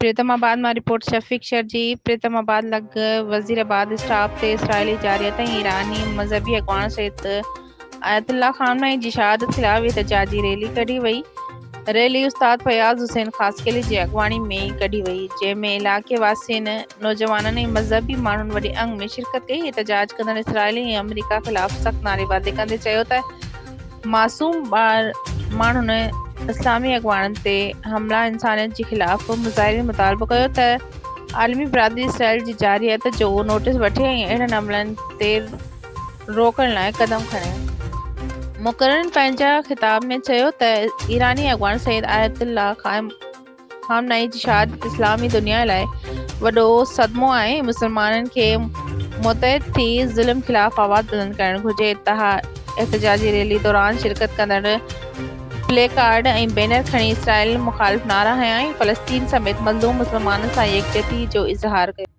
प्रीतमाबाद में रिपोर्ट शफीक शर्जी। प्रीतमाबाद लग वजीराबाद स्टाफ ते इसराइली जारियत ईरानी मजहबी अगवान सहित आयतुल्ला खामनई जी शहादत खिलाफ एहतजाजी रैली कढी वई। रैली उस्ताद फयाज हुसैन खासकेली जी अगवानी में कढी वई, जंहिंमें इलाके वासियुनि नौजवाननि ऐं मज़हबी माण्हुनि वॾे अंग में शिरकत कई। एहतजाज कंदड़ इसराइली ऐं अमरीका खिलाफ सख़्त नारेबाज़ी कंदे चयो त मासूम माण्हुनि इस्लामी अगवाननि ते हमला इंसानियत जे ख़िलाफ़। मुज़ाहिरीन मुतालबो कयो त आलमी बिरादरी इसराइल जी जारियत जो नोटिस वठे ऐं अहिड़नि हमलनि ते रोकण लाइ क़दम खणे। मुक़ररनि पंहिंजा ख़िताब में चयो त ईरानी अगवान सईद आयतुल्ला खामनई जी शहादत इस्लामी दुनिया लाइ वॾो सदमो आहे। मुसलमाननि खे मुतहद थी ज़ुल्म ख़िलाफ़ आवाज़ बुलंद करणु घुरिजे। एहतजाजी रैली दौरान शिरकत कंदड़ प्लेकार्ड ऐं बैनर खणी इसराइल मुख़ालिफ़ नारा हंया ऐं फ़लस्तीन समेत मज़लूम मुसलमाननि सां यकजहती जो इज़हार कयो।